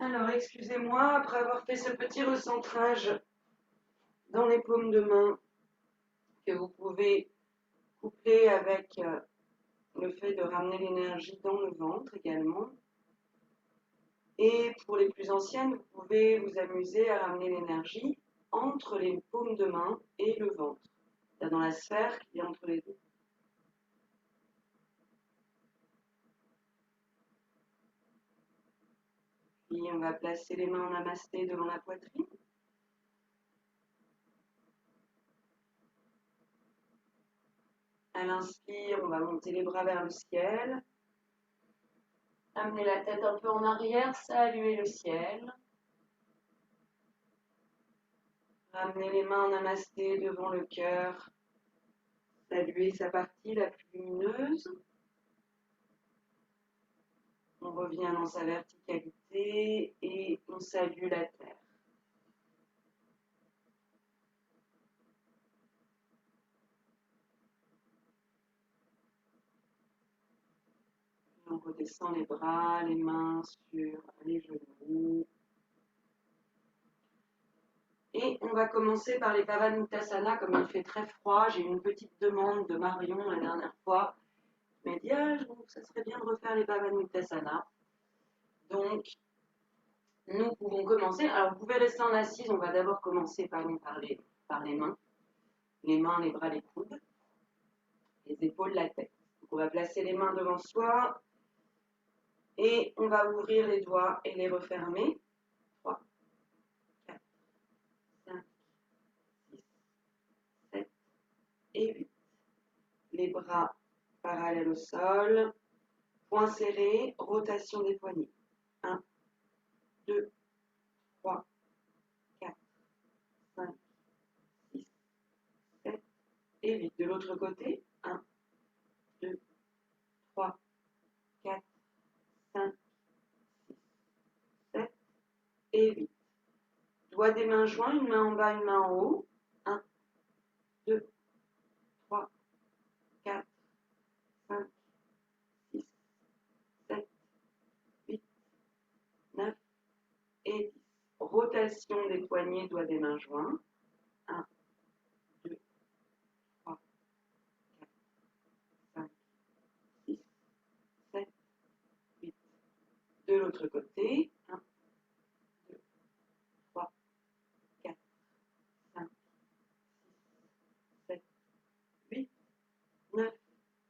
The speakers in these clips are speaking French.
Alors, excusez-moi, après avoir fait ce petit recentrage dans les paumes de main que vous pouvez coupler avec le fait de ramener l'énergie dans le ventre également. Et pour les plus anciennes, vous pouvez vous amuser à ramener l'énergie entre les paumes de main et le ventre, dans la sphère qui est entre les deux. Puis on va placer les mains en namasté devant la poitrine. À l'inspire, on va monter les bras vers le ciel. Amener la tête un peu en arrière, saluer le ciel. Ramener les mains en namasté devant le cœur. Saluer sa partie la plus lumineuse. On revient dans sa verticalité et on salue la terre. On redescend les bras, les mains sur les genoux. Et on va commencer par les Pavanuttasana. Comme il fait très froid, j'ai eu une petite demande de Marion la dernière fois. Elle m'a dit, je trouve que ça serait bien de refaire les Pavanuttasana. Donc, nous pouvons commencer. Alors, vous pouvez rester en assise. On va d'abord commencer par les mains. Les mains, les bras, les coudes. Les épaules, la tête. Donc, on va placer les mains devant soi. Et on va ouvrir les doigts et les refermer. 3, 4, 5, 6, 7 et 8. Les bras parallèles au sol. Poings serrés, rotation des poignets. 1, 2, 3, 4, 5, 6, 7 et 8. De l'autre côté. 1, 2, 3, 4, 5, 6, 7 et 8. Doigts des mains joints, une main en bas, une main en haut. 1, 2, 3, 4, 5, 6, 7, 8, 9 et 10. Rotation des poignets, doigts des mains joints. 1, 2, 3, 4, 5, 6, 7, 8. De l'autre côté. 1, 2, 3, 4, 5, 6, 7, 8, 9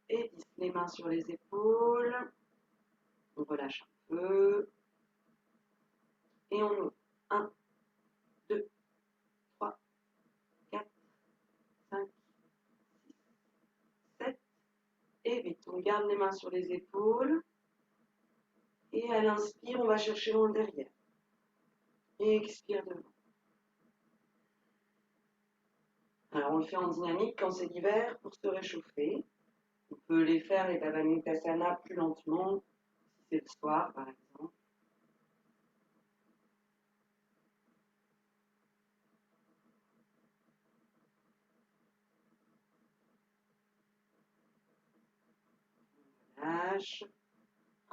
et 10. Les mains sur les épaules. On relâche un peu. Et on ouvre. 1, 2, 3, 4, 5, 6, 7 et 8. On garde les mains sur les épaules. Et à l'inspire, on va chercher loin derrière. Et expire devant. Alors on le fait en dynamique quand c'est l'hiver pour se réchauffer. On peut les faire, les Pavanuttasana, plus lentement, si c'est le soir par exemple. On lâche.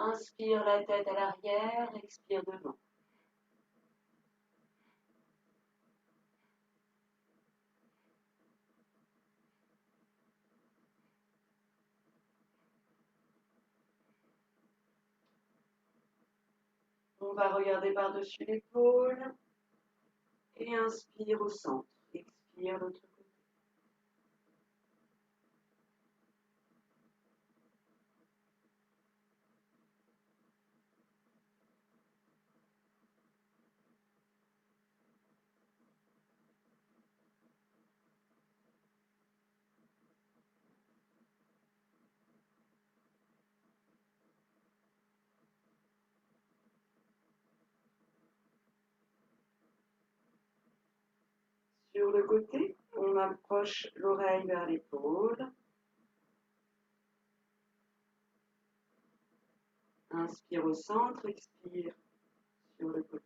Inspire la tête à l'arrière, expire devant. On va regarder par-dessus l'épaule. Et inspire au centre. Expire l'autre côté. Sur le côté, on approche l'oreille vers l'épaule. Inspire au centre, expire sur le côté.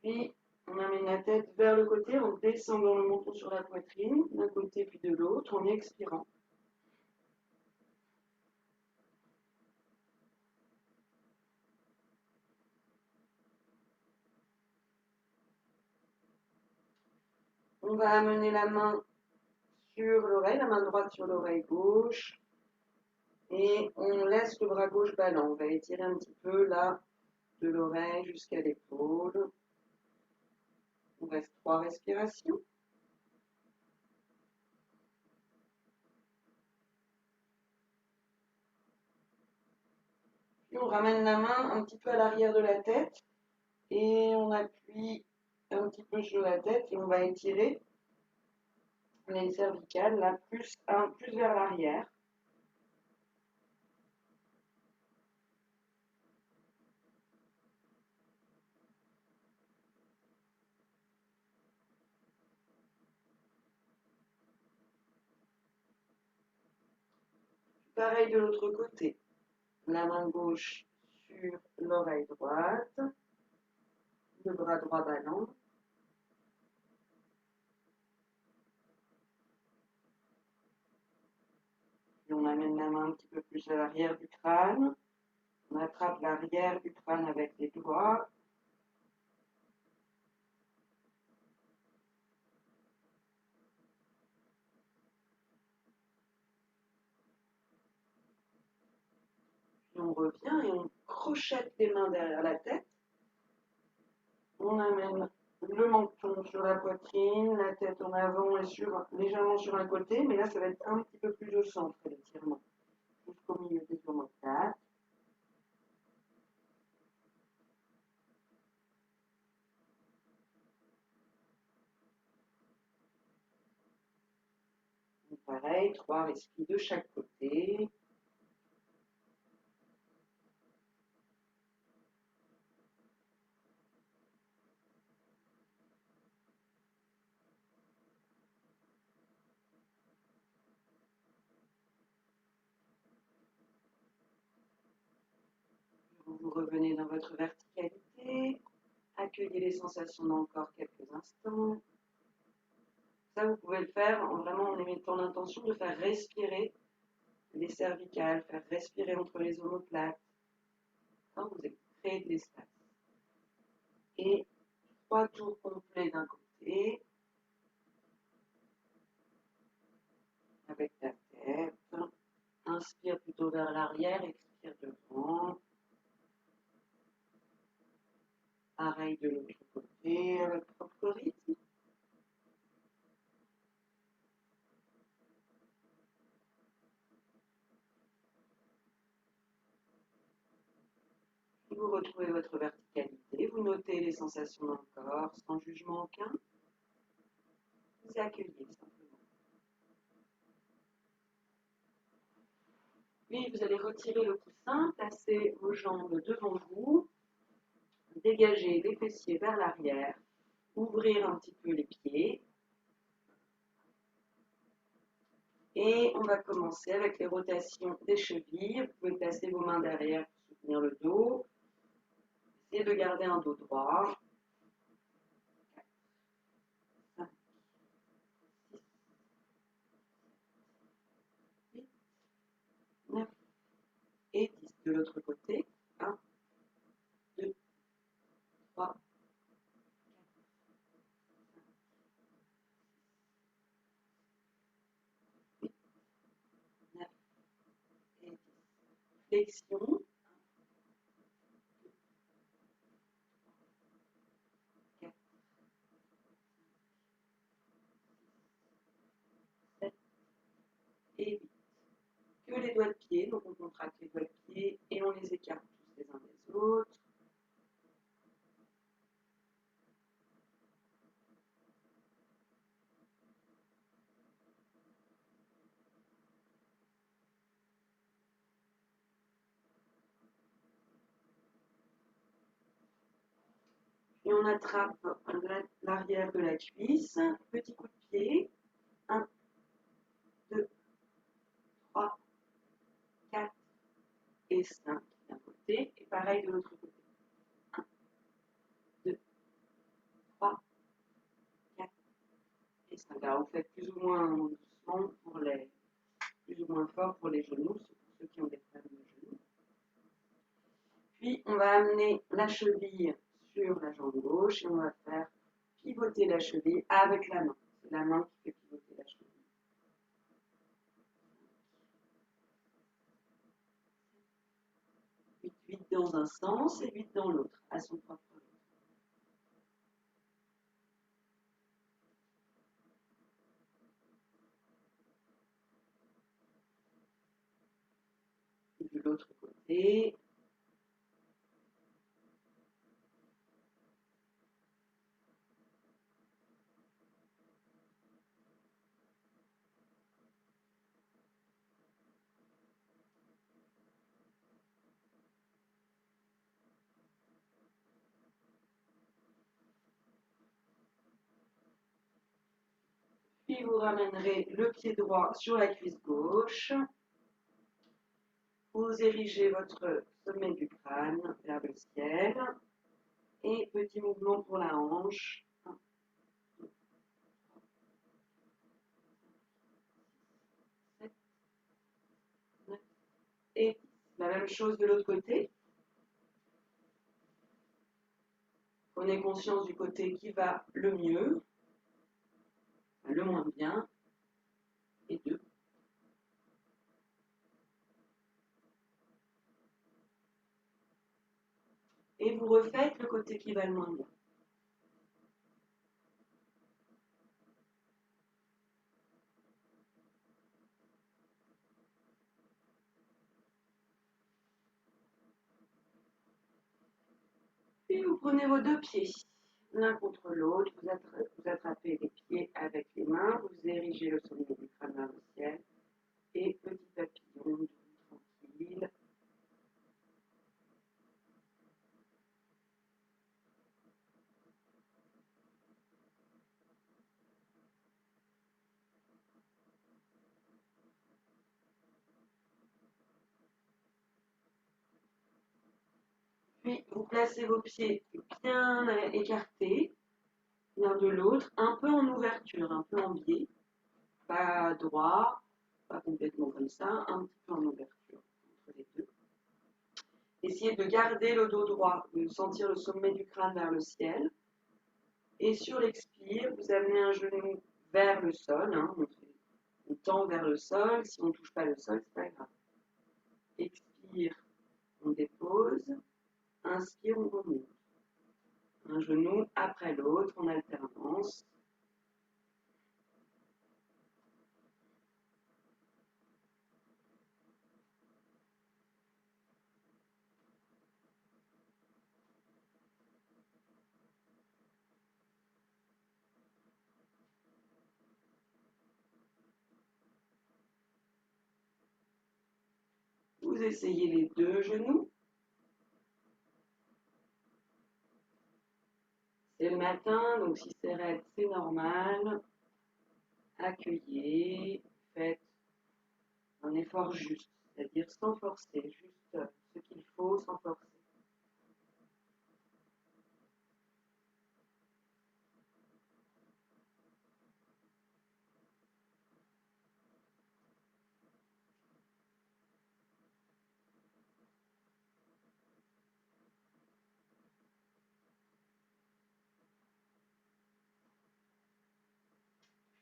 Puis, on On amène la tête vers le côté en descendant le menton sur la poitrine, d'un côté puis de l'autre, en expirant. On va amener la main sur l'oreille, la main droite sur l'oreille gauche. Et on laisse le bras gauche ballant. On va étirer un petit peu là, de l'oreille jusqu'à l'épaule. On reste 3 respirations. Puis on ramène la main un petit peu à l'arrière de la tête. Et on appuie un petit peu sur la tête et on va étirer les cervicales, là, plus vers l'arrière. Pareil de l'autre côté. La main gauche sur l'oreille droite. Le bras droit ballant. Et on amène la main un petit peu plus à l'arrière du crâne. On attrape l'arrière du crâne avec les doigts. Puis on revient et on crochette les mains derrière la tête. On amène le menton sur la poitrine, la tête en avant et légèrement sur un côté, mais là ça va être un petit peu plus au centre l'étirement, jusqu'au milieu des omoplates. Pareil, 3 respires de chaque côté. Vous revenez dans votre verticalité. Accueillez les sensations dans le corps quelques instants. Ça, vous pouvez le faire vraiment en émettant l'intention de faire respirer les cervicales, faire respirer entre les omoplates. Quand vous créez de l'espace. Et 3 tours complets d'un côté. Avec ta tête. Inspire plutôt vers l'arrière, expire devant. Pareil de l'autre côté, avec propre rythme. Vous retrouvez votre verticalité, vous notez les sensations dans le corps, sans jugement aucun. Vous accueillez simplement. Puis vous allez retirer le coussin, placer vos jambes devant vous, dégager les fessiers vers l'arrière, ouvrir un petit peu les pieds. Et on va commencer avec les rotations des chevilles. Vous pouvez placer vos mains derrière pour soutenir le dos. Essayez de garder un dos droit. 4, 5, 6, 8, 9 et 10. De l'autre côté. 1, 2, 3, 4, 5, 6, 8, 9 et 10. Flexion. 4, 7 et 8. Que les doigts de pied, donc on contracte les doigts de pied et on les écarte tous les uns des autres. Et on attrape l'arrière de la cuisse, petit coup de pied, 1, 2, 3, 4 et 5 d'un côté, et pareil de l'autre côté. 1, 2, 3, triste, car vous faites plus ou moins doucement plus ou moins fort pour les genoux, pour ceux qui ont des problèmes de genoux. Puis on va amener la cheville sur la jambe gauche et on va faire pivoter la cheville avec la main. C'est la main qui fait pivoter la cheville. 8 dans un sens et 8 dans l'autre, à son propre rythme. Et de l'autre côté. Puis vous ramènerez le pied droit sur la cuisse gauche. Vous érigez votre sommet du crâne vers le ciel. Et petit mouvement pour la hanche. 1, 2, 3, 7, 9 et 10. La même chose de l'autre côté. Prenez conscience du côté qui va le mieux, le moins bien, et 2. Et vous refaites le côté qui va le moins bien. Puis vous prenez vos deux pieds, l'un contre l'autre, vous attrapez les pieds avec les mains, vous érigez le sommet du crâne vers le ciel, et petit papillon, doux, tranquille. Puis vous placez vos pieds bien écartés l'un de l'autre, un peu en ouverture, un peu en biais, pas droit, pas complètement comme ça, un petit peu en ouverture entre les deux. Essayez de garder le dos droit, de sentir le sommet du crâne vers le ciel. Et sur l'expire, vous amenez un genou vers le sol. On tend vers le sol. Si on ne touche pas le sol, c'est pas grave. Expire, on dépose. Inspire, on remonte. Un genou après l'autre en alternance. Vous essayez les deux genoux. C'est le matin, donc si c'est raide, c'est normal. Accueillez, faites un effort juste, c'est-à-dire sans forcer, juste ce qu'il faut sans forcer.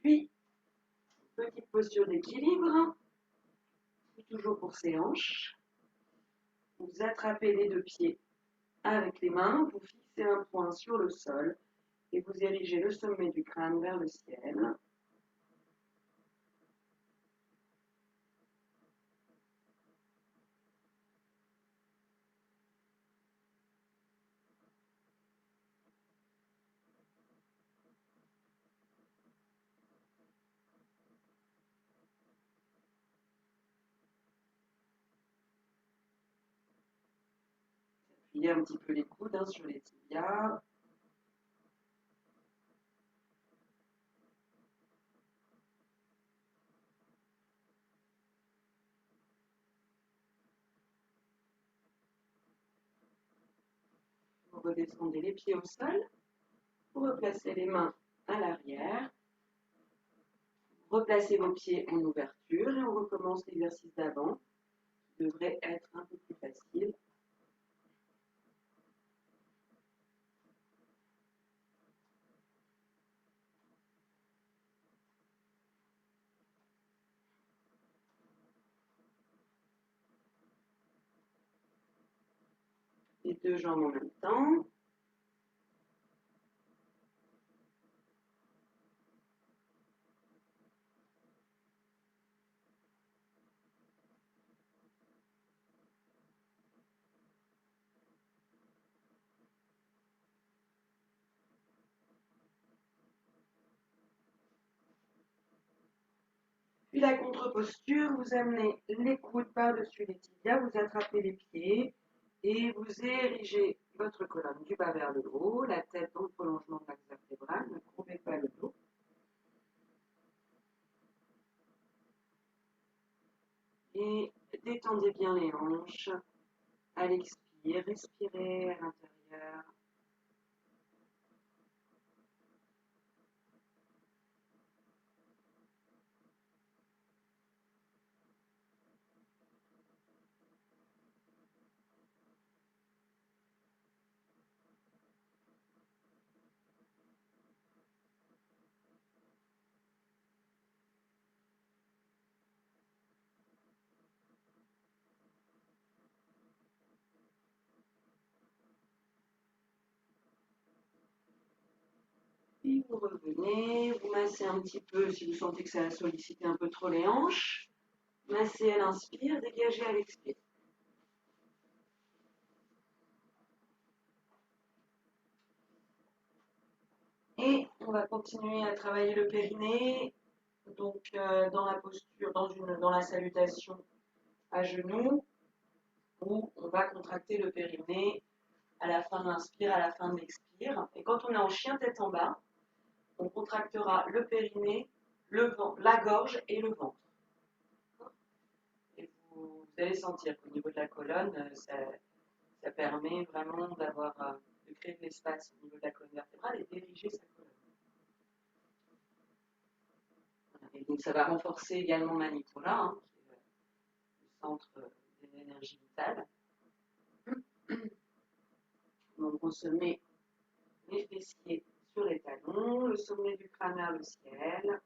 Puis, petite posture d'équilibre, toujours pour ses hanches. Vous attrapez les deux pieds avec les mains, vous fixez un point sur le sol et vous érigez le sommet du crâne vers le ciel. Appuyez un petit peu les coudes sur les tibias. Vous redescendez les pieds au sol. Vous replacez les mains à l'arrière. Replacez vos pieds en ouverture et on recommence l'exercice d'avant, qui devrait être un peu plus facile. Les deux jambes en même temps. Puis la contre-posture, vous amenez les coudes par-dessus les tibias, vous attrapez les pieds et vous érigez votre colonne du bas vers le haut, la tête dans le prolongement de l'axe vertébral, ne courbez pas le dos. Et détendez bien les hanches à l'expire, respirez à l'intérieur. Puis vous revenez, vous massez un petit peu si vous sentez que ça a sollicité un peu trop les hanches. Massez à l'inspire, dégagez à l'expire. Et on va continuer à travailler le périnée, donc dans la posture, dans la salutation à genoux, où on va contracter le périnée à la fin de l'inspire, à la fin de l'expire. Et quand on est en chien tête en bas, on contractera le périnée, le ventre, la gorge et le ventre. Et vous allez sentir qu'au niveau de la colonne, ça permet vraiment de créer de l'espace au niveau de la colonne vertébrale et d'ériger sa colonne. Et donc ça va renforcer également Manipura, hein, qui est le centre de l'énergie vitale. Donc on se met les fessiers sur les talons, le sommet du crâne vers le ciel.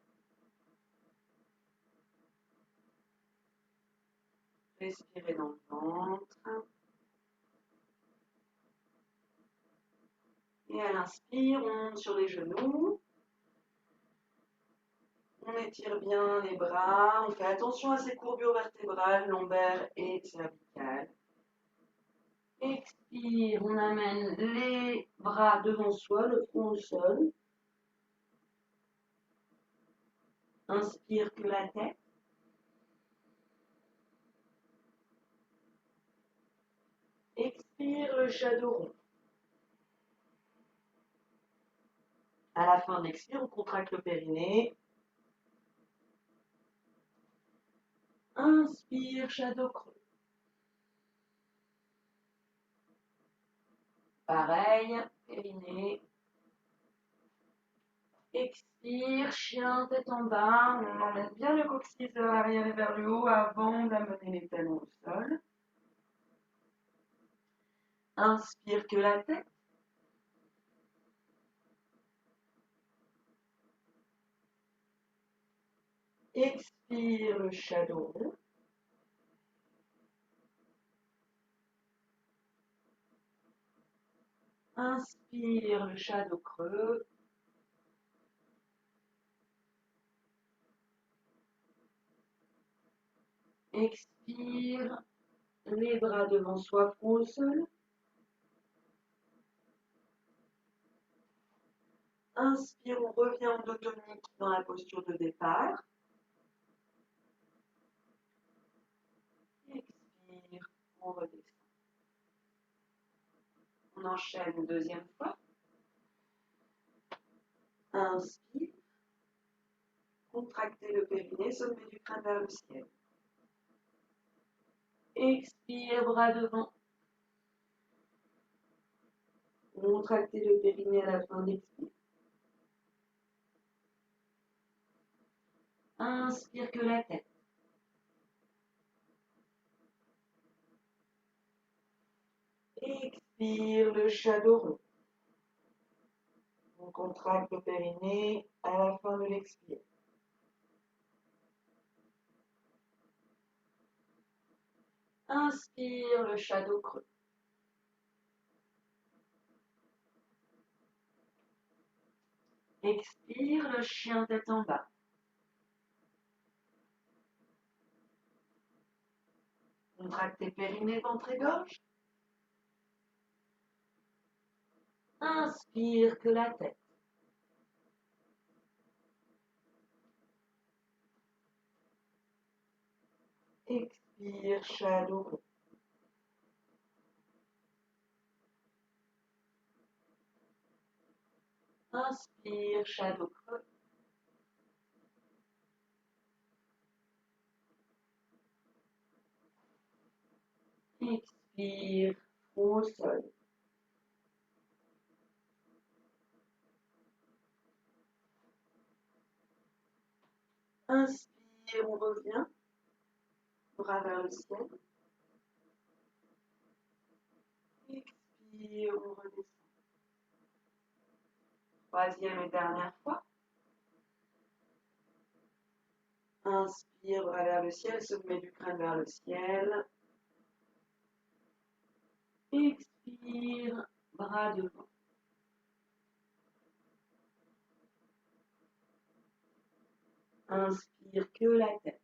Respirez dans le ventre. Et à l'inspire, on monte sur les genoux. On étire bien les bras. On fait attention à ces courbures vertébrales, lombaires et cervicales. Expire, on amène les bras devant soi, le front au sol. Inspire que la tête. Expire le shadow rond. À la fin de l'expire, on contracte le périnée. Inspire, shadow creux. Pareil, périnée. Expire, chien, tête en bas. On emmène bien le coccyx vers l'arrière et vers le haut avant d'amener les talons au sol. Inspire que la tête. Expire le shadow rond. Inspire le shadow creux. Expire, les bras devant soi, front au sol. Inspire, on revient en dos tonique dans la posture de départ. Expire, on redescend. On enchaîne une deuxième fois. Inspire. Contractez le périnée, sommet du crâne vers le ciel. Expire, bras devant. Contractez le périnée à la fin de l'expire. Inspire que la tête. Expire le chat dos rond. On contracte le périnée à la fin de l'expire. Inspire le chat dos creux. Expire le chien tête en bas. Contractez périnée, ventre et gorge. Inspire que la tête. Expire, chat dos rond. Inspire, chat dos creux. Expire, front au sol. Inspire, on revient. Bras vers le ciel. Expire, on redescend. Troisième et dernière fois. Inspire, bras vers le ciel, sommet du crâne vers le ciel. Expire, bras devant. Inspire que la tête.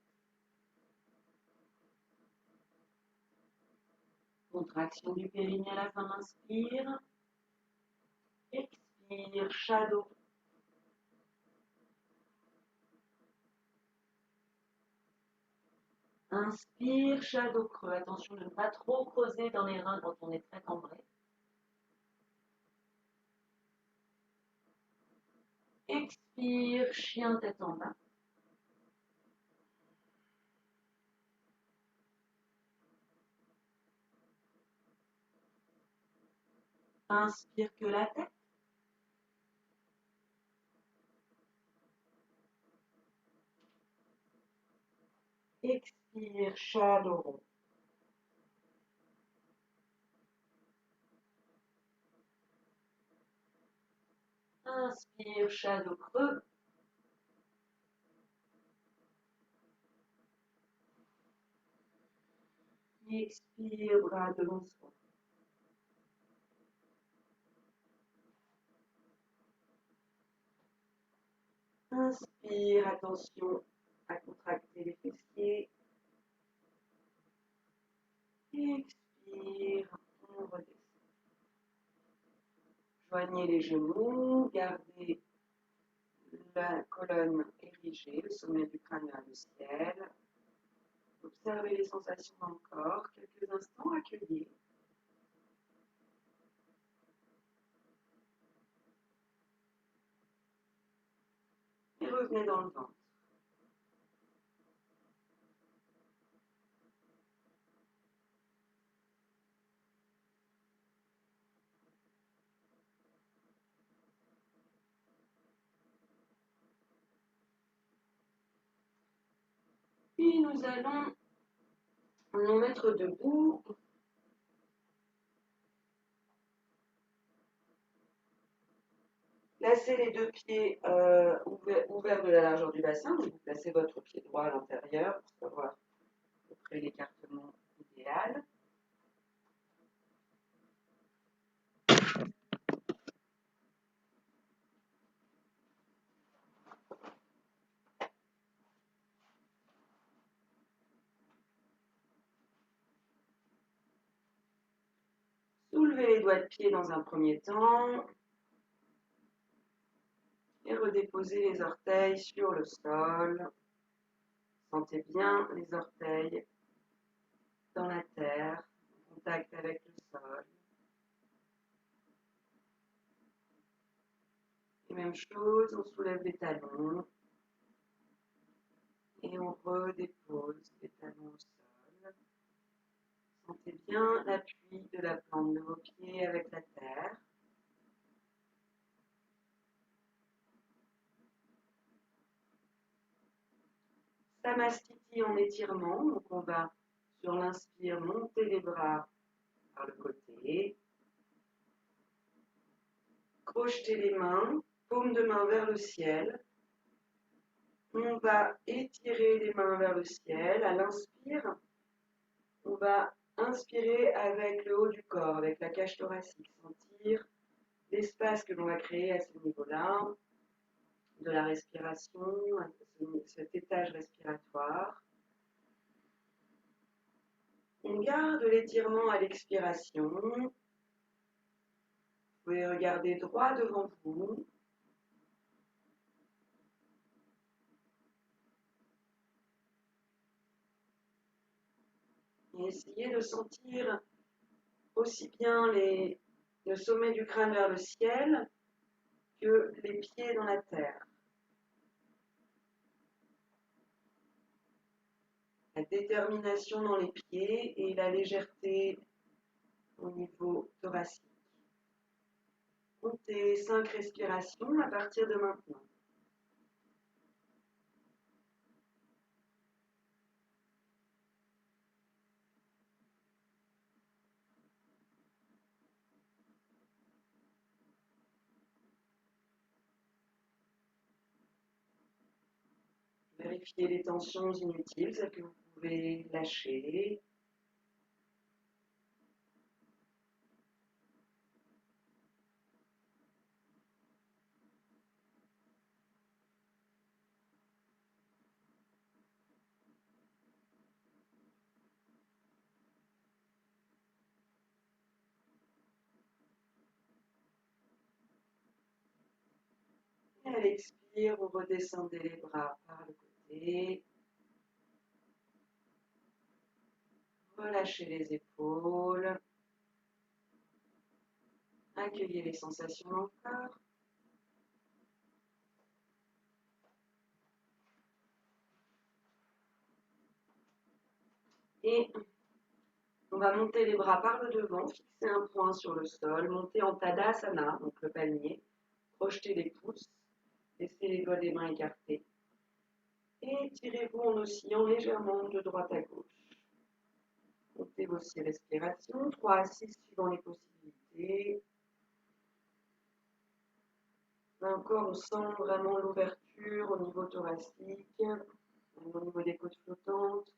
Contraction du périnée à la fin, inspire. Expire, chat dos. Inspire, chat dos creux. Attention de ne pas trop creuser dans les reins quand on est très cambré. Expire, chien tête en bas. Inspire que la tête. Expire, chat dos rond. Inspire, chat dos creux. Expire, bras devant soi. Inspire, attention à contracter les fessiers. Expire, on redescend. Joignez les genoux, gardez la colonne érigée, le sommet du crâne vers le ciel. Observez les sensations dans le corps, quelques instants, accueillez. Et revenez dans le ventre. Puis nous allons nous mettre debout. Placez les deux pieds ouverts de la largeur du bassin. Donc vous placez votre pied droit à l'intérieur pour savoir à peu près l'écartement idéal. Soulevez les doigts de pied dans un premier temps et redéposez les orteils sur le sol. Sentez bien les orteils dans la terre, en contact avec le sol. Et même chose, on soulève les talons et on redépose les talons au sol. Sentez bien l'appui de la plante de vos pieds avec la terre. Samastiti en étirement. Donc on va sur l'inspire monter les bras par le côté. Crocheter les mains, paume de main vers le ciel. On va étirer les mains vers le ciel. À l'inspire, on va inspirer avec le haut du corps, avec la cage thoracique. Sentir l'espace que l'on va créer à ce niveau-là, de la respiration, cet étage respiratoire. On garde l'étirement à l'expiration. Vous pouvez regarder droit devant vous. Et essayez de sentir aussi bien le sommet du crâne vers le ciel que les pieds dans la terre. La détermination dans les pieds et la légèreté au niveau thoracique. Comptez 5 respirations à partir de maintenant. Vérifiez les tensions inutiles, celles que vous pouvez lâcher. Et à l'expire, vous redescendez les bras par le côté. Relâchez les épaules. Accueillez les sensations dans le corps. Et on va monter les bras par le devant, fixer un point sur le sol, monter en Tadasana, donc le palmier, projeter les pouces, laissez les doigts des mains écartés. Et tirez-vous en oscillant légèrement de droite à gauche. Montez vos 6 respirations, 3 à 6 suivant les possibilités. Là encore, on sent vraiment l'ouverture au niveau thoracique, au niveau des côtes flottantes.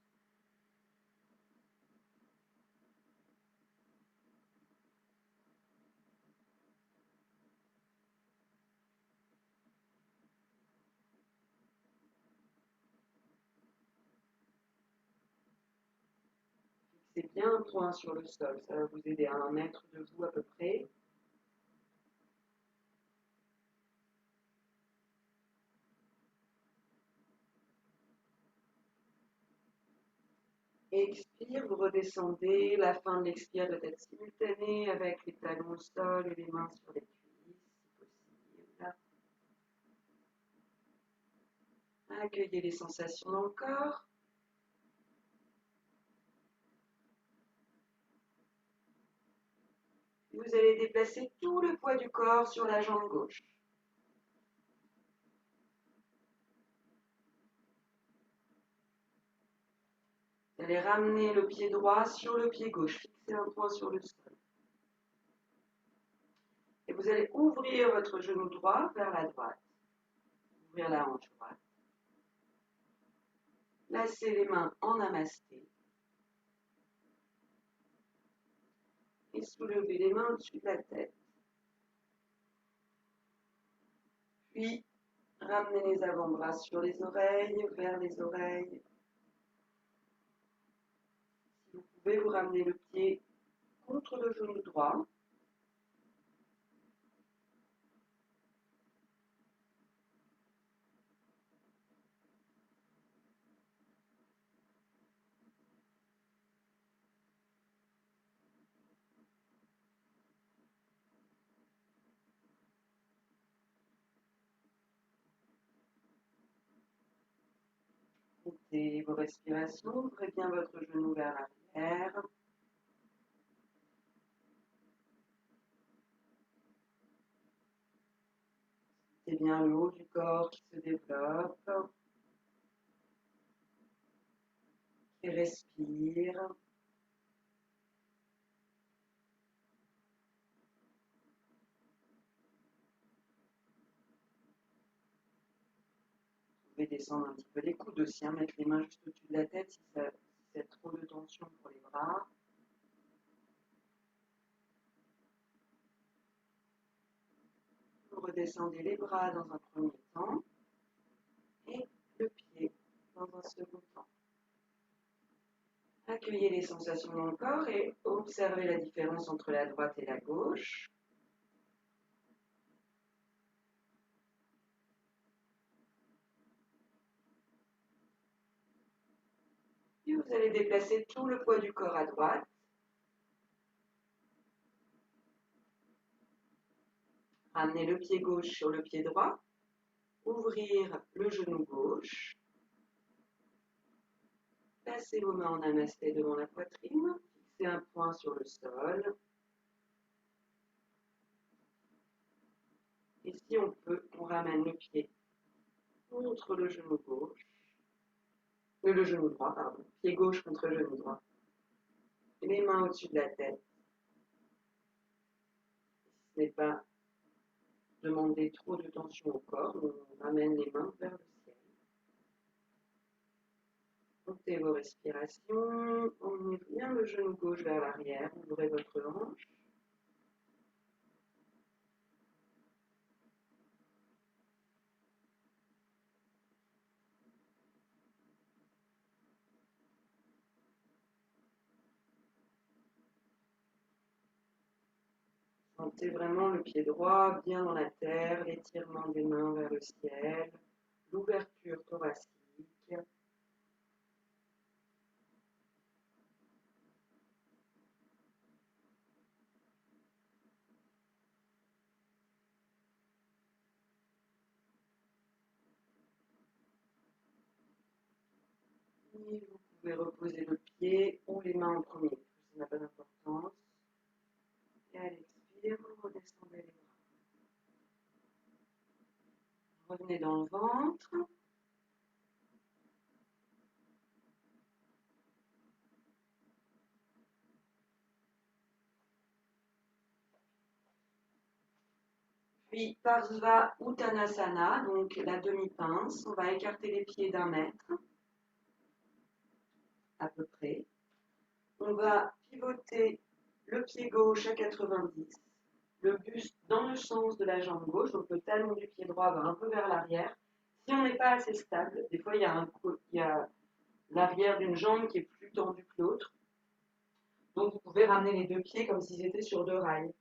Fixez bien un point sur le sol, ça va vous aider à 1 mètre de vous à peu près. Expire, vous redescendez. La fin de l'expire doit être simultanée avec les talons au sol et les mains sur les cuisses, si possible. Accueillez les sensations dans le corps. Vous allez déplacer tout le poids du corps sur la jambe gauche. Vous allez ramener le pied droit sur le pied gauche, fixer un point sur le sol. Et vous allez ouvrir votre genou droit vers la droite. Ouvrir la hanche droite. Placez les mains en namasté. Et soulevez les mains au-dessus de la tête. Puis, ramenez les avant-bras sur les oreilles, vers les oreilles. Si vous pouvez, vous ramenez le pied contre le genou droit. Comptez vos respirations, ouvrez bien votre genou vers l'arrière. C'est bien le haut du corps qui se développe. respire. Vous pouvez descendre un petit peu les coudes aussi, mettre les mains juste au-dessus de la tête si c'est trop de tension pour les bras. Vous redescendez les bras dans un premier temps et le pied dans un second temps. Accueillez les sensations dans le corps et observez la différence entre la droite et la gauche. Puis vous allez déplacer tout le poids du corps à droite. Ramenez le pied gauche sur le pied droit. Ouvrir le genou gauche. Placez vos mains en namasté devant la poitrine. Fixez un point sur le sol. Et si on peut, on ramène le pied contre le genou gauche. Le genou droit, pardon. Pied gauche contre le genou droit. Les mains au-dessus de la tête. Ce n'est pas demander trop de tension au corps, on ramène les mains vers le ciel. Montez vos respirations, emmenez bien le genou gauche vers l'arrière, ouvrez votre hanche. Sentez vraiment le pied droit bien dans la terre, l'étirement des mains vers le ciel, l'ouverture thoracique. Et vous pouvez reposer le pied ou les mains en premier, ça n'a pas d'importance. Et à l'expire, vous redescendez les bras. Revenez dans le ventre. Puis Parsva Uttanasana, donc la demi-pince, on va écarter les pieds d'1 mètre, à peu près. On va pivoter le pied gauche à 90, le buste dans le sens de la jambe gauche, donc le talon du pied droit va un peu vers l'arrière. Si on n'est pas assez stable, des fois il y a l'arrière d'une jambe qui est plus tendue que l'autre. Donc vous pouvez ramener les deux pieds comme s'ils étaient sur 2 rails.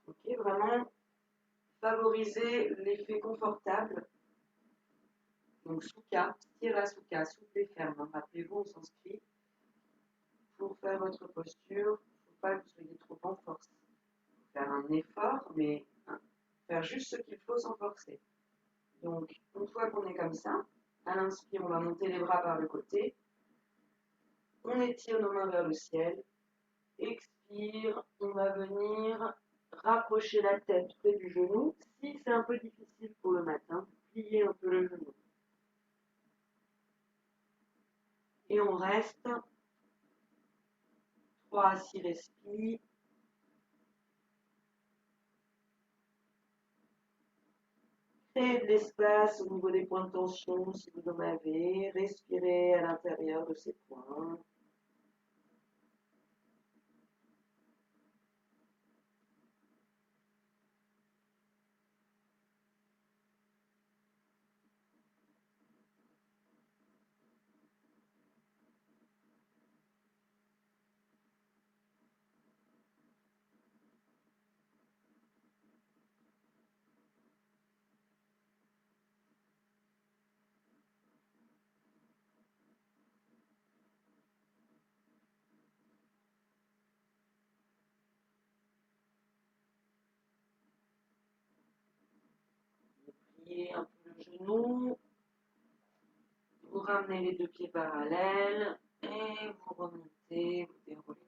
Okay, vraiment favoriser l'effet confortable. Donc Sukha, Sthira Sukha, souple et ferme. Rappelez-vous, on s'inscrit pour faire votre posture. Il ne faut pas que vous soyez trop en force. Il faut faire un effort, mais faire juste ce qu'il faut sans forcer. Donc, une fois qu'on est comme ça, à l'inspire, on va monter les bras par le côté. On étire nos mains vers le ciel. Expire, on va venir rapprocher la tête près du genou. Si c'est un peu difficile pour le matin, pliez un peu le genou. Et on reste 3 à 6 respires. Créez de l'espace au niveau des points de tension si vous en avez. Respirez à l'intérieur de ces points. Pliez un peu le genou. Vous ramenez les deux pieds parallèles et vous remontez, vous déroulez votre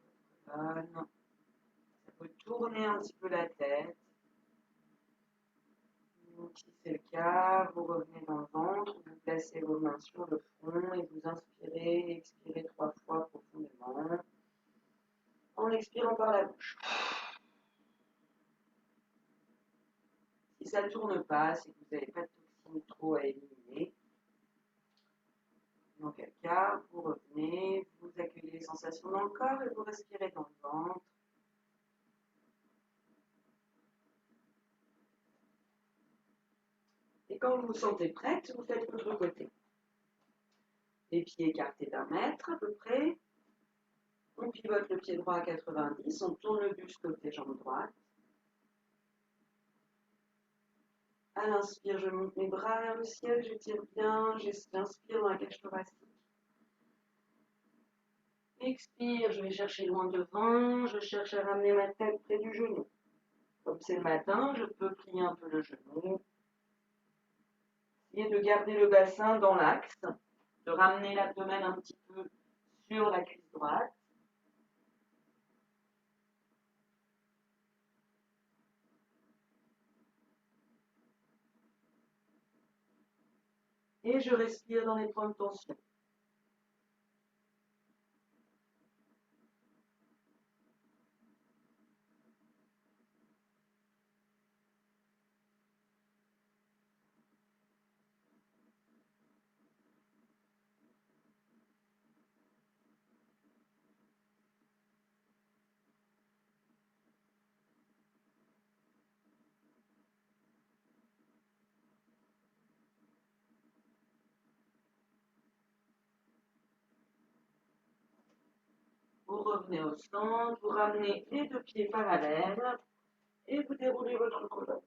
colonne. Ça peut tourner un petit peu la tête. Donc, si c'est le cas, vous revenez dans le ventre, vous placez vos mains sur le front et vous inspirez et expirez 3 fois profondément en expirant par la bouche. Si ça ne tourne pas, c'est que vous n'avez pas de toxines trop à éliminer. Dans quel cas, vous revenez, vous accueillez les sensations dans le corps et vous respirez dans le ventre. Et quand vous vous sentez prête, vous faites l'autre côté. Les pieds écartés d'1 mètre à peu près. On pivote le pied droit à 90, on tourne le buste côté jambe droite. À l'inspire, je monte mes bras vers le ciel, j'étire bien, j'inspire dans la cage thoracique. Expire, je vais chercher loin devant, je cherche à ramener ma tête près du genou. Comme c'est le matin, je peux plier un peu le genou. Essayez de garder le bassin dans l'axe, de ramener l'abdomen un petit peu sur la cuisse droite. Et je respire dans les points de tension. Vous revenez au centre, vous ramenez les 2 pieds parallèles et vous déroulez votre colonne.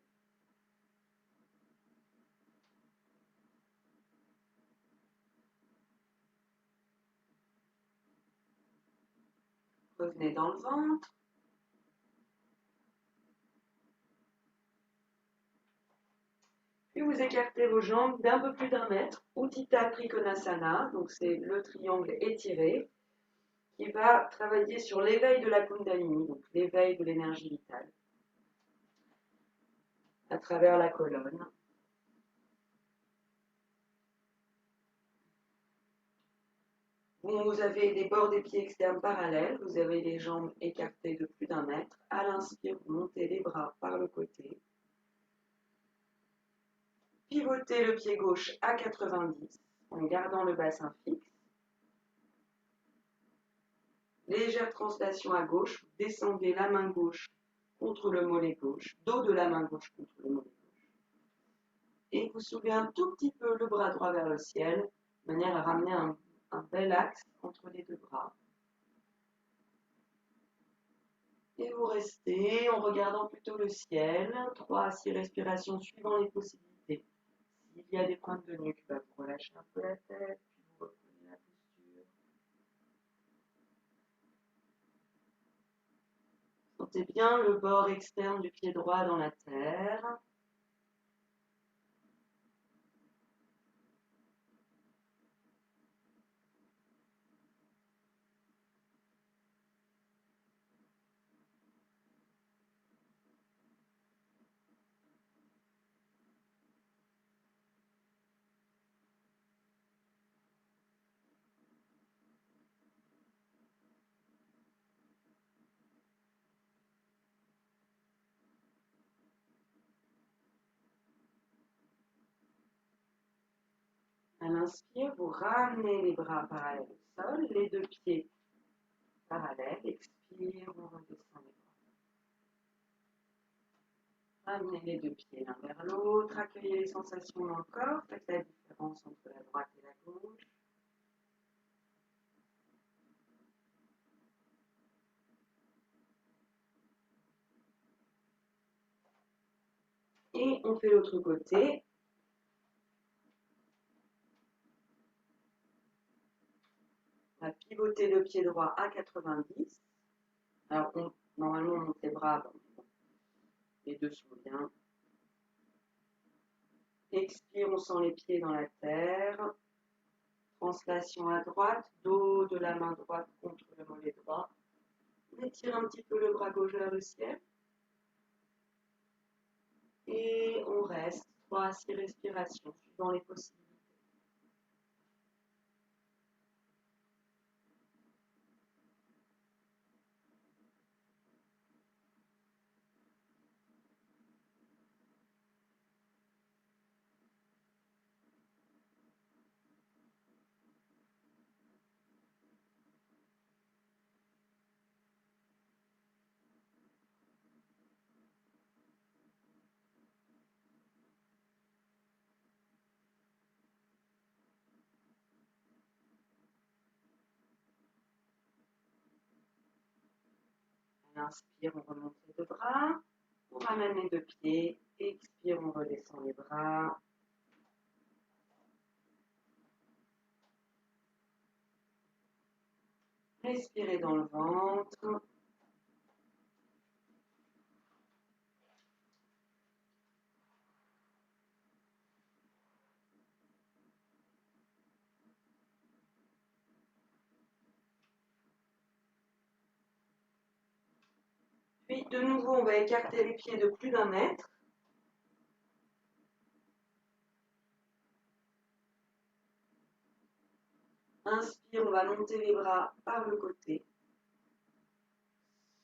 Revenez dans le ventre. Puis vous écartez vos jambes d'un peu plus d'1 mètre. Utthita Trikonasana, donc c'est le triangle étiré, qui va travailler sur l'éveil de la Kundalini, donc l'éveil de l'énergie vitale, à travers la colonne. Vous avez les bords des pieds externes parallèles, vous avez les jambes écartées de plus d'1 mètre. À l'inspire, vous montez les bras par le côté. Pivotez le pied gauche à 90 en gardant le bassin fixe. Légère translation à gauche, vous descendez la main gauche contre le mollet gauche, dos de la main gauche contre le mollet gauche. Et vous soulevez un tout petit peu le bras droit vers le ciel, de manière à ramener un bel axe entre les 2 bras. Et vous restez en regardant plutôt le ciel, 3 à 6 respirations suivant les possibilités. S'il y a des pointes de nuque, vous relâchez un peu la tête, puis vous reprenez la posture. Sentez bien le bord externe du pied droit dans la terre. À l'inspire, vous ramenez les bras parallèles au sol, les 2 pieds parallèles. Expire, vous redescendez. Ramenez les 2 pieds l'un vers l'autre, accueillez les sensations dans le corps, faites la différence entre la droite et la gauche. Et on fait l'autre côté. On va pivoter le pied droit à 90. Alors, normalement, on monte les bras, les 2 sont bien. Expire, on sent les pieds dans la terre. Translation à droite, dos de la main droite contre le mollet droit. On étire un petit peu le bras gauche vers le ciel. Et on reste 3 à 6 respirations, suivant les possibilités. Inspire, on remonte les deux bras, on ramène les deux pieds, expire, on redescend les bras. Respirez dans le ventre. Puis de nouveau, on va écarter les pieds de plus d'1 mètre. Inspire, on va monter les bras par le côté.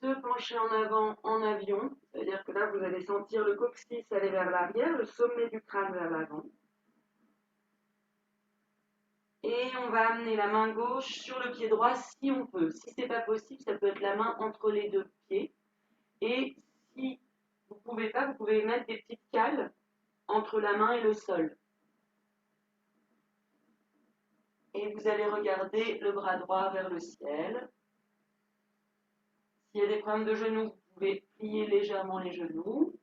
Se pencher en avant en avion, c'est-à-dire que là, vous allez sentir le coccyx aller vers l'arrière, le sommet du crâne vers l'avant. Et on va amener la main gauche sur le pied droit si on peut. Si ce n'est pas possible, ça peut être la main entre les deux pieds. Et si vous ne pouvez pas, vous pouvez mettre des petites cales entre la main et le sol. Et vous allez regarder le bras droit vers le ciel. S'il y a des problèmes de genoux, vous pouvez plier légèrement les genoux.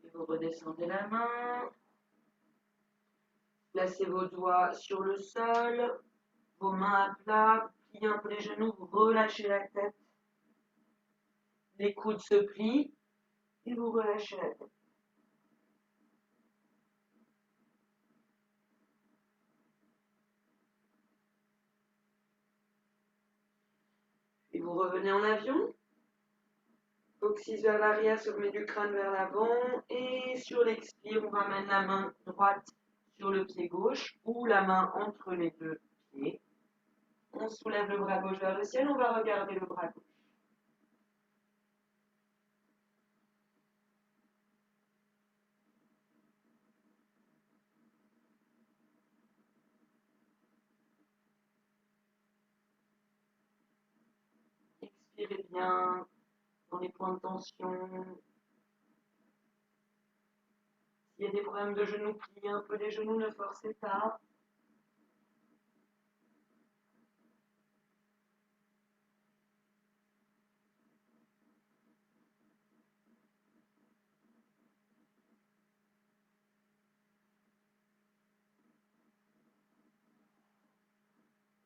Et vous redescendez la main. Placez vos doigts sur le sol, vos mains à plat, pliez un peu les genoux, vous relâchez la tête. Les coudes se plient et vous relâchez la tête. Et vous revenez en avion. Coccyx vers l'arrière, sommet du crâne vers l'avant. Et sur l'expire, on ramène la main droite sur le pied gauche ou la main entre les deux pieds. On soulève le bras gauche vers le ciel, on va regarder le bras gauche. Expirez bien dans les points de tension. S'il y a des problèmes de genoux, pliez un peu les genoux, ne forcez pas.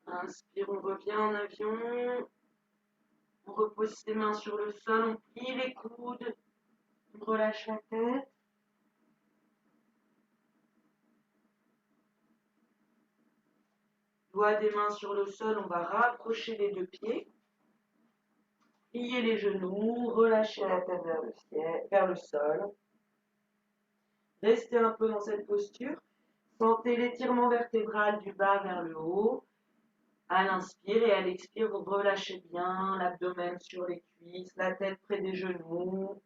Inspire, on revient en avion. On repose ses mains sur le sol, on plie les coudes, on relâche la tête. Doigts des mains sur le sol, on va rapprocher les deux pieds. Plier les genoux, relâcher la tête vers le ciel, vers le sol. Restez un peu dans cette posture. Sentez l'étirement vertébral du bas vers le haut. À l'inspire et à l'expire, vous relâchez bien l'abdomen sur les cuisses, la tête près des genoux.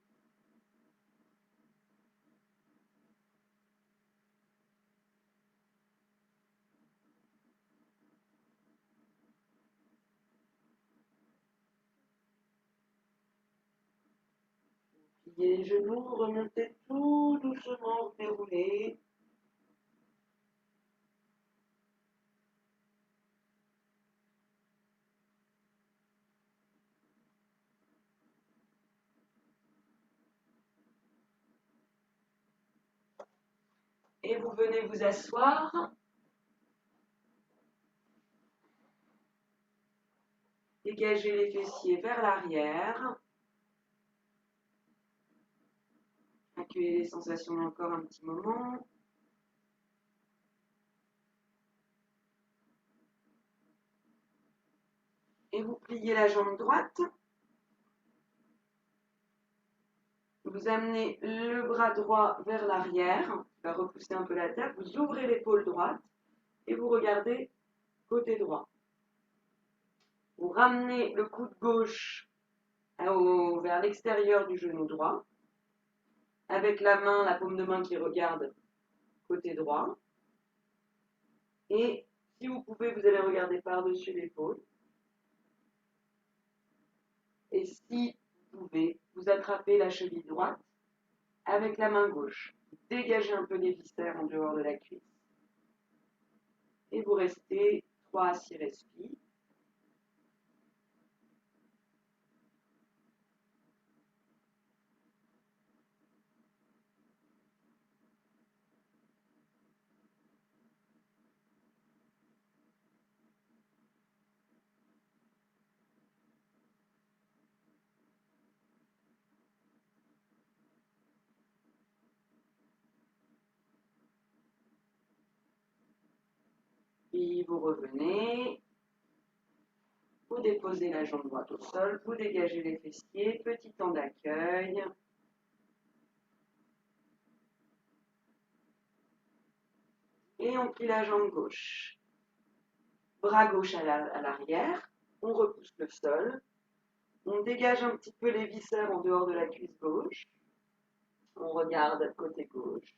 Pliez les genoux, remontez tout doucement, déroulez. Et vous venez vous asseoir. Dégagez les fessiers vers l'arrière. Accueillez les sensations dans le corps un petit moment. Et vous pliez la jambe droite. Vous amenez le bras droit vers l'arrière. Vous va repousser un peu la tête. Vous ouvrez l'épaule droite et vous regardez côté droit. Vous ramenez le coude gauche vers l'extérieur du genou droit. Avec la main, la paume de main qui regarde côté droit. Et si vous pouvez, vous allez regarder par-dessus l'épaule. Et si vous pouvez, vous attrapez la cheville droite avec la main gauche. Vous dégagez un peu les viscères en dehors de la cuisse. Et vous restez 3 à 6 respires. Puis vous revenez, vous déposez la jambe droite au sol, vous dégagez les fessiers, petit temps d'accueil. Et on plie la jambe gauche. Bras gauche à l'arrière, on repousse le sol, on dégage un petit peu les viscères en dehors de la cuisse gauche, on regarde côté gauche.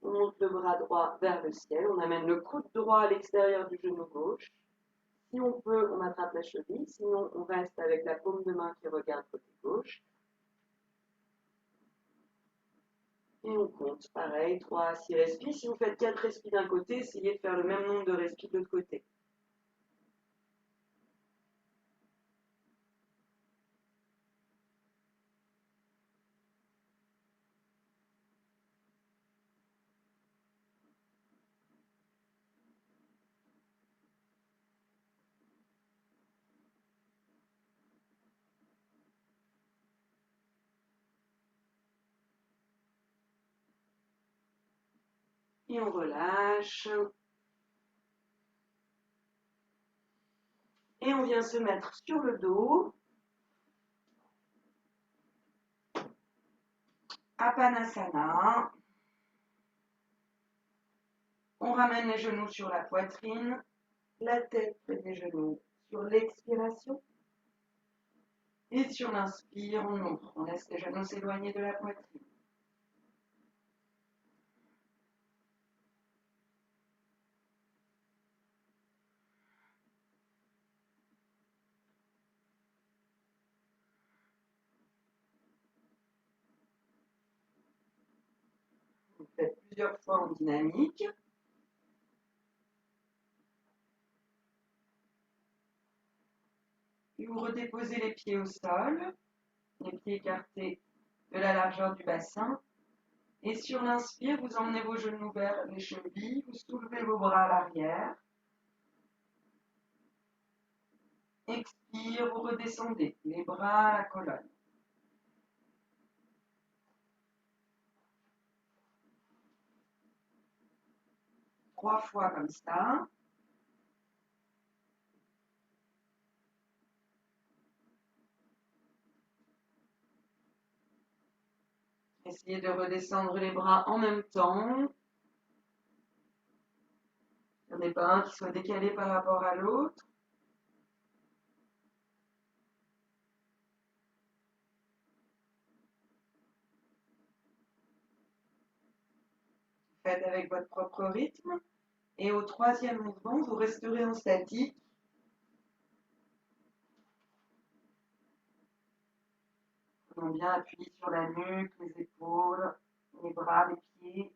On monte le bras droit vers le ciel, on amène le coude droit à l'extérieur du genou gauche. Si on peut, on attrape la cheville, sinon on reste avec la paume de main qui regarde côté gauche. Et on compte, pareil, 3 à 6 respires. Si vous faites 4 respires d'un côté, essayez de faire le même nombre de respires de l'autre côté. Et on relâche. Et on vient se mettre sur le dos. Apanasana. On ramène les genoux sur la poitrine, la tête près des genoux sur l'expiration. Et sur l'inspire, on ouvre. On laisse les genoux s'éloigner de la poitrine. Vous faites plusieurs fois en dynamique. Puis vous redéposez les pieds au sol, les pieds écartés de la largeur du bassin. Et sur l'inspire, vous emmenez vos genoux vers les chevilles, vous soulevez vos bras à l'arrière. Expire, vous redescendez, les bras à la colonne. 3 fois comme ça. Essayez de redescendre les bras en même temps. Il n'y en a pas un qui soit décalé par rapport à l'autre. Faites avec votre propre rythme. Et au 3e mouvement, vous resterez en statique. Prenons bien appui sur la nuque, les épaules, les bras, les pieds.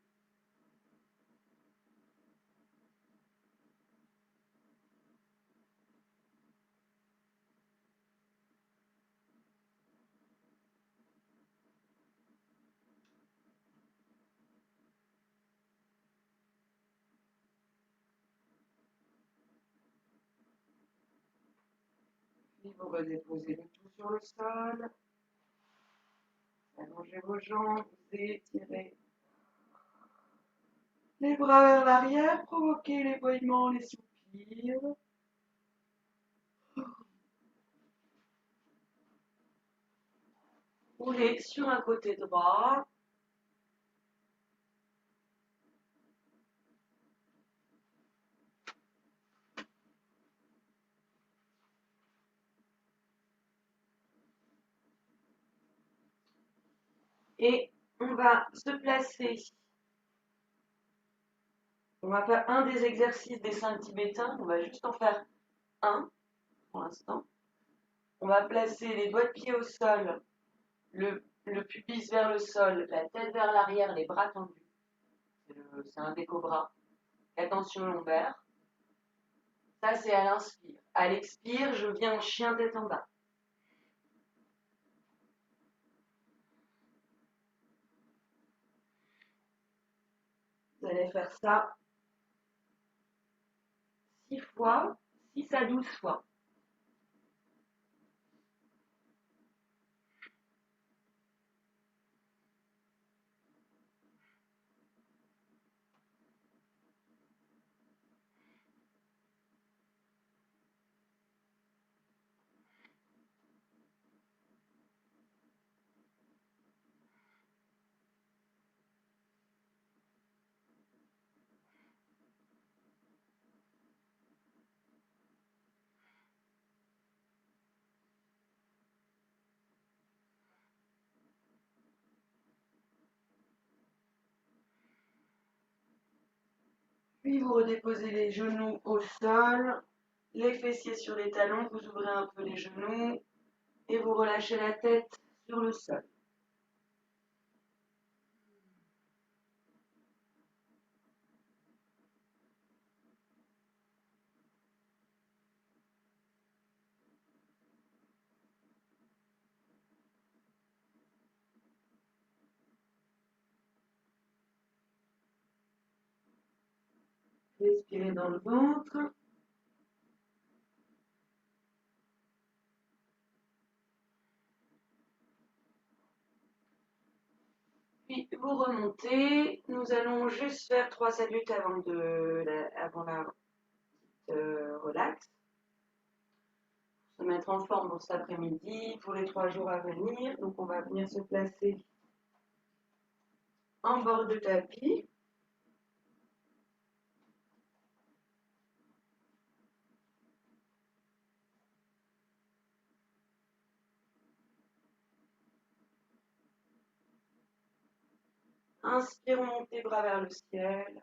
Puis vous redéposez le tout sur le sol. Allongez vos jambes, vous étirez les bras vers l'arrière, provoquez les bâillements, les soupirs. Roulez sur un côté droit. Et on va se placer. On va faire un des exercices des 5 tibétains. On va juste en faire un pour l'instant. On va placer les doigts de pied au sol, le pubis vers le sol, la tête vers l'arrière, les bras tendus. C'est un décobra. Attention lombaire. Ça, c'est à l'inspire. À l'expire, je viens en chien tête en bas. Vous allez faire ça 6 fois, 6 à 12 fois. Puis vous redéposez les genoux au sol, les fessiers sur les talons, vous ouvrez un peu les genoux et vous relâchez la tête sur le sol. Respirez dans le ventre. Puis vous remontez. Nous allons juste faire 3 saluts avant la relax. Se mettre en forme pour cet après-midi, pour les 3 jours à venir. Donc on va venir se placer en bord de tapis. Inspire, on monte les bras vers le ciel.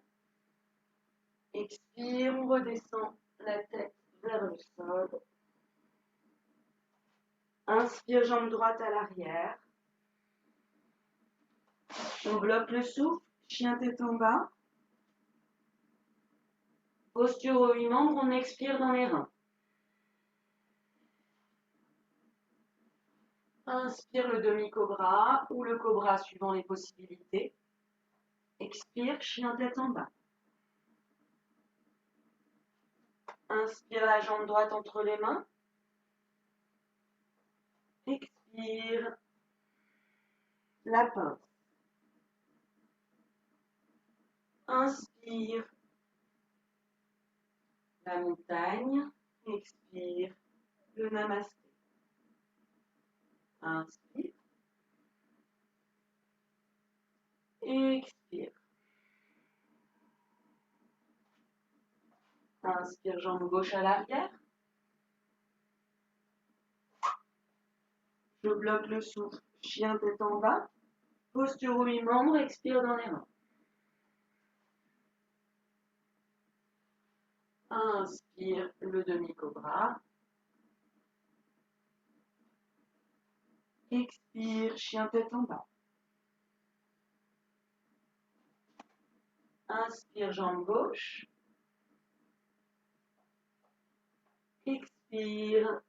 Expire, on redescend la tête vers le sol. Inspire, jambe droite à l'arrière. On bloque le souffle, chien tête en bas. Posture aux 8 membres, on expire dans les reins. Inspire le demi-cobra ou le cobra suivant les possibilités. Expire, chien tête en bas. Inspire la jambe droite entre les mains. Expire, la pince. Inspire, la montagne. Expire, le namasté. Inspire. Expire. Inspire, jambe gauche à l'arrière. Je bloque le souffle, chien tête en bas. Posture aux 8 membres, expire dans les mains. Inspire le demi-cobra. Expire, chien tête en bas. Inspire, jambe gauche. Expire,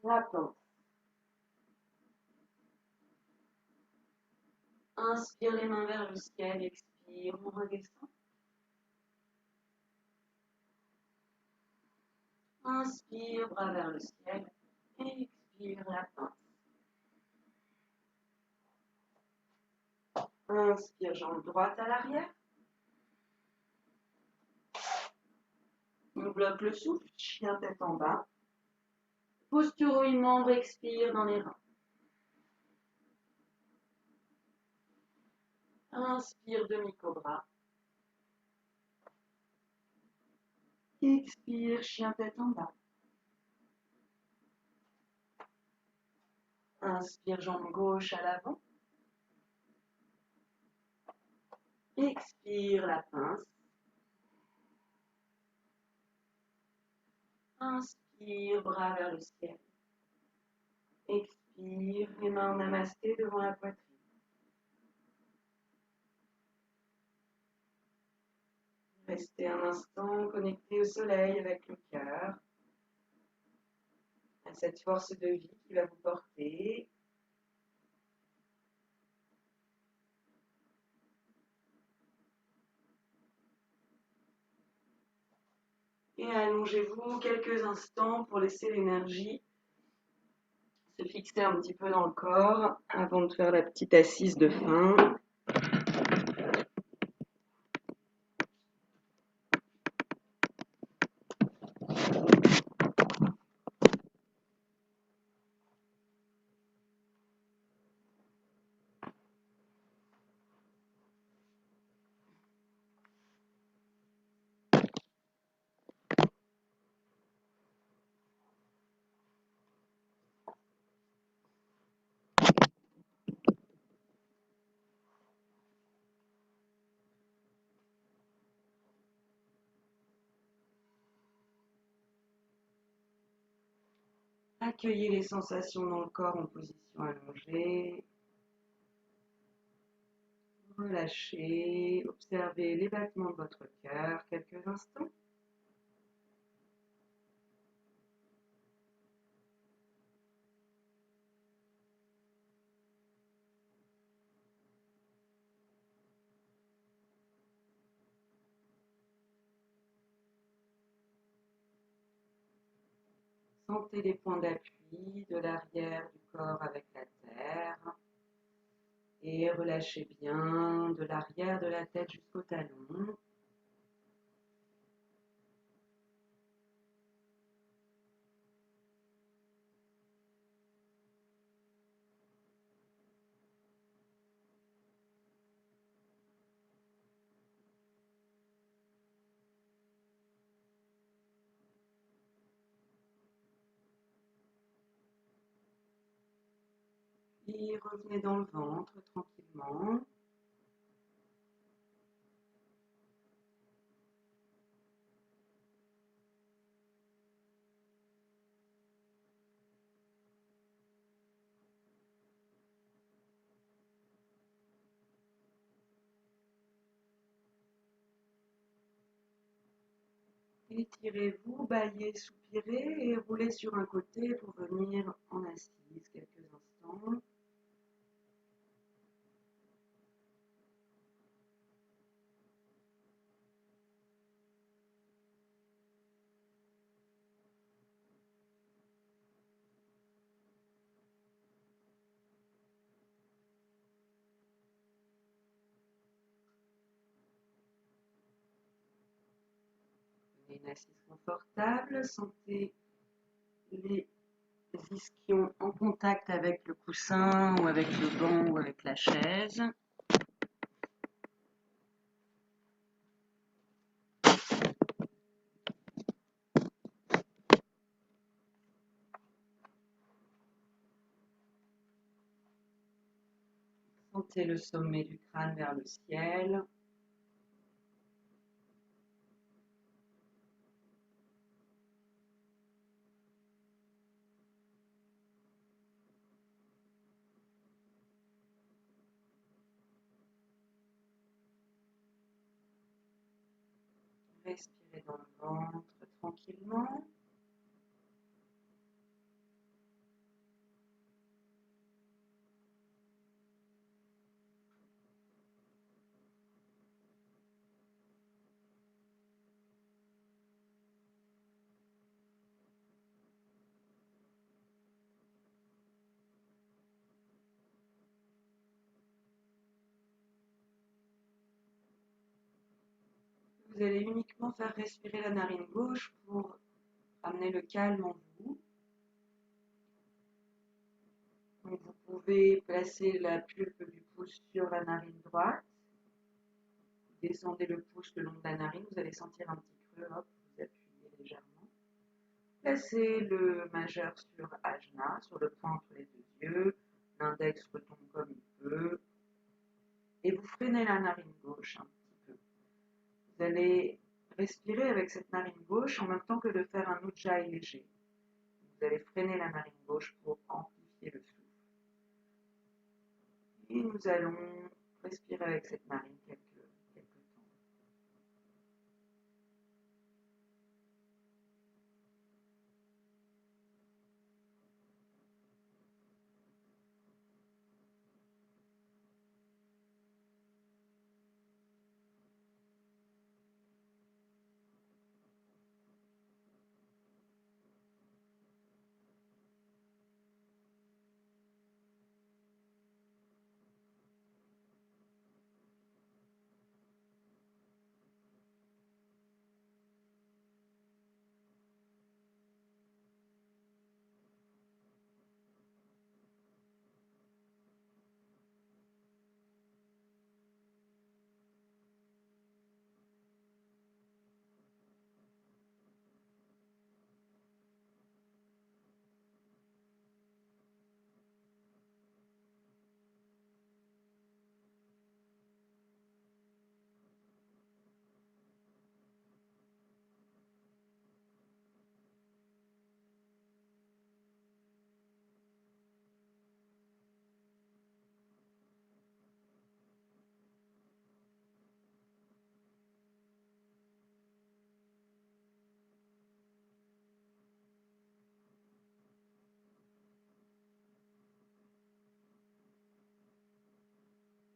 la planche. Inspire les mains vers le ciel, expire, on redescend. Inspire, bras vers le ciel. Inspire, jambe droite à l'arrière. On bloque le souffle, chien tête en bas. Posture où une membre expire dans les reins. Inspire, demi-cobra. Expire, chien tête en bas. Inspire, jambe gauche à l'avant. Expire, la pince. Inspire, bras vers le ciel. Expire, les mains en namasté devant la poitrine. Restez un instant connecté au soleil avec le cœur, à cette force de vie qui va vous porter. Et allongez-vous quelques instants pour laisser l'énergie se fixer un petit peu dans le corps avant de faire la petite assise de fin. Accueillez les sensations dans le corps en position allongée. Relâchez, observez les battements de votre cœur quelques instants. Sentez les points d'appui de l'arrière du corps avec la terre. Et relâchez bien de l'arrière de la tête jusqu'au talon. Et revenez dans le ventre tranquillement. Étirez-vous, bâillez, soupirez et roulez sur un côté pour venir en assise quelques instants. Une assise confortable, sentez les ischions en contact avec le coussin ou avec le banc ou avec la chaise. Sentez le sommet du crâne vers le ciel. Respirez dans le ventre tranquillement. vous allez uniquement faire respirer la narine gauche pour amener le calme en vous. Donc vous pouvez placer la pulpe du pouce sur la narine droite. Descendez le pouce le long de la narine, vous allez sentir un petit creux, hop, vous appuyez légèrement. Placez le majeur sur ajna, sur le point entre les deux yeux. L'index retombe comme il peut. Et vous freinez la narine gauche un petit peu. Vous allez respirer avec cette narine gauche en même temps que de faire un ujjayi léger. Vous allez freiner la narine gauche pour amplifier le souffle. Et nous allons respirer avec cette narine quelques temps.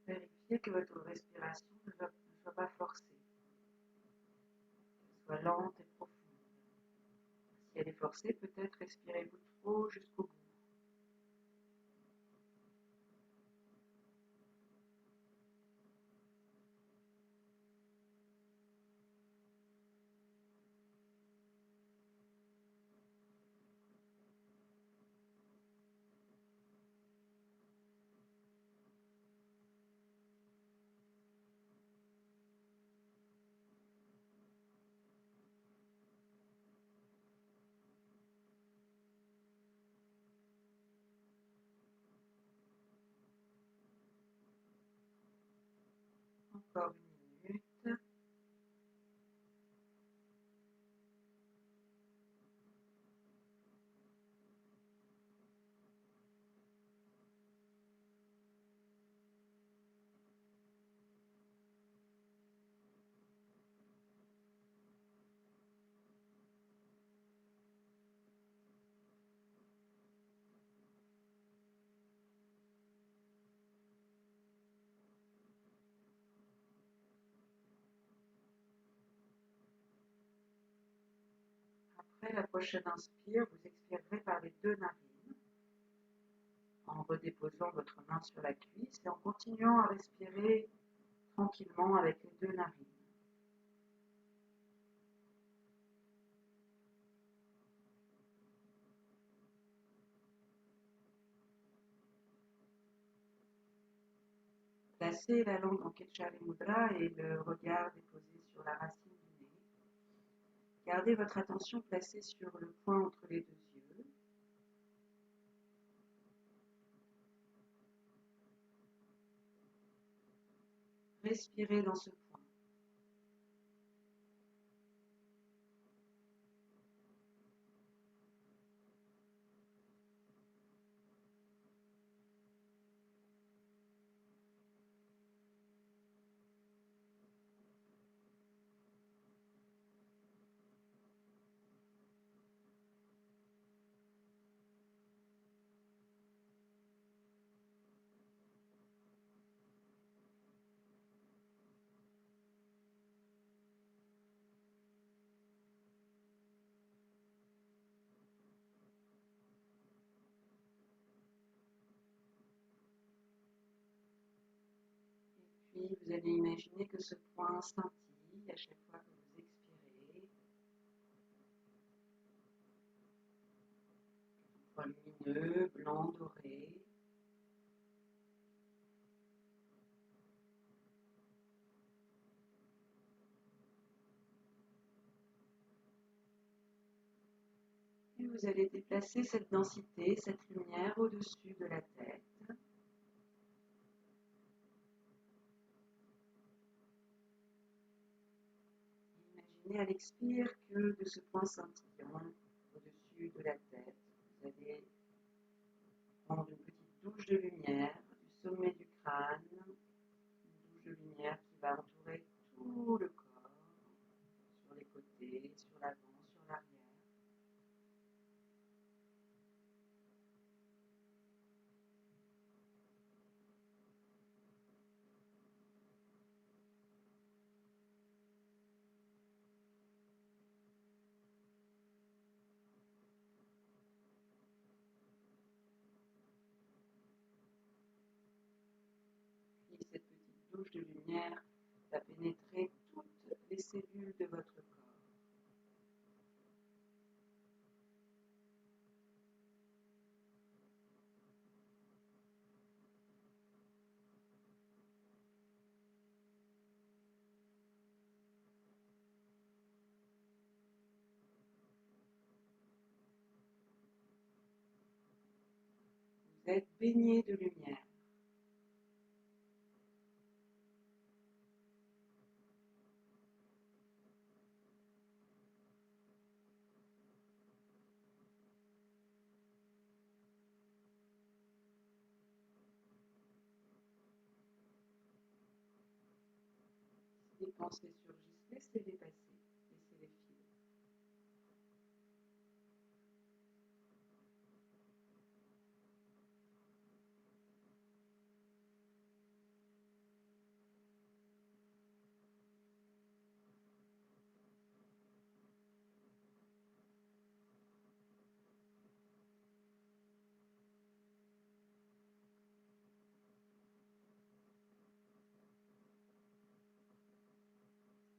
Vérifiez que votre respiration ne soit pas forcée, qu'elle soit lente et profonde. Si elle est forcée, peut-être respirez-vous trop jusqu'au bout. Encore une minute. Après la prochaine inspire, vous expirerez par les deux narines en redéposant votre main sur la cuisse et en continuant à respirer tranquillement avec les deux narines. Placez la langue en Ketchali Mudra et le regard déposé sur la racine du nez. Gardez votre attention placée sur le point entre les deux yeux. Respirez dans ce point. Puis vous allez imaginer que ce point scintille gris à chaque fois que vous expirez. Soit lumineux, blanc, doré. Et vous allez déplacer cette densité, cette lumière au-dessus de la tête. Imaginez à l'expire que de ce point scintillant au-dessus de la tête, vous allez prendre une petite douche de lumière du sommet du crâne, une douche de lumière qui va entourer tout le corps, sur les côtés, sur l'avant, sur l'arrière. Puis cette petite douche de lumière va pénétrer toutes les cellules de votre corps. Vous êtes baigné de lumière. Si des pensées surgissent, laissez-les passer, laissez-les filer.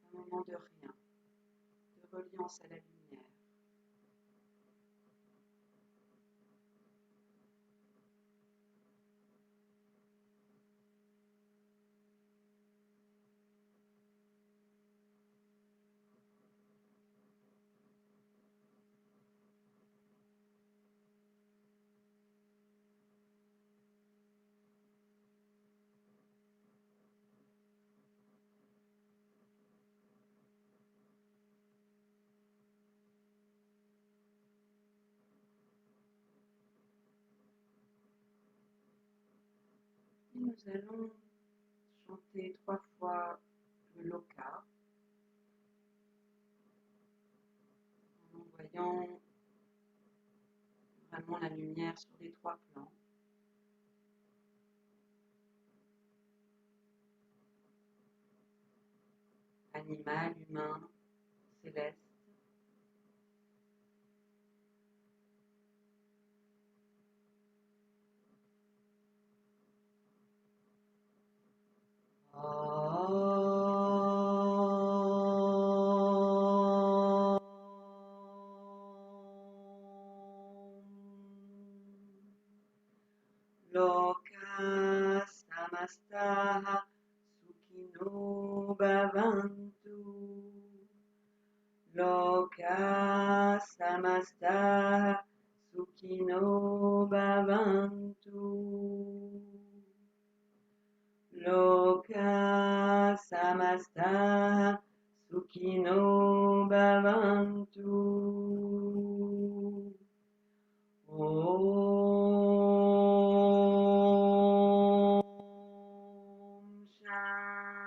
Un moment de rien, de reliance à la lumière. Et nous allons chanter 3 fois le loka en envoyant vraiment la lumière sur les 3 plans. Animal, humain, céleste. Loka samastaha sukhino bhavantu. Loka samastaha sukhino bhavantu. Loka samastaha sukhino bhavantu.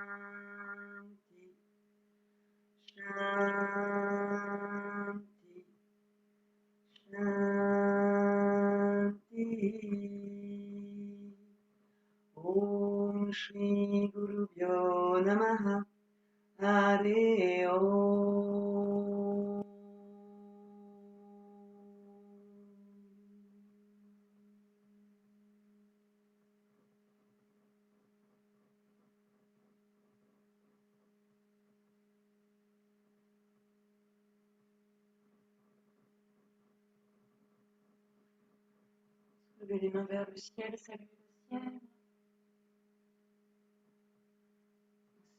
Shanti, Shanti, Shanti. Om Shri Gurubhyo Namaha. Hare Om. Levez les mains vers le ciel, saluez le ciel.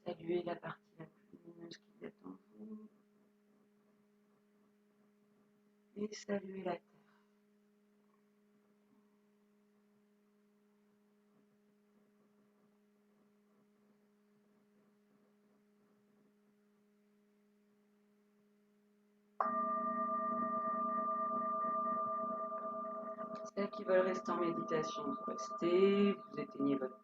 Saluez la partie la plus lumineuse qui est en vous. Et saluez la terre. Celles qui veulent rester en méditation, vous restez, vous éteignez votre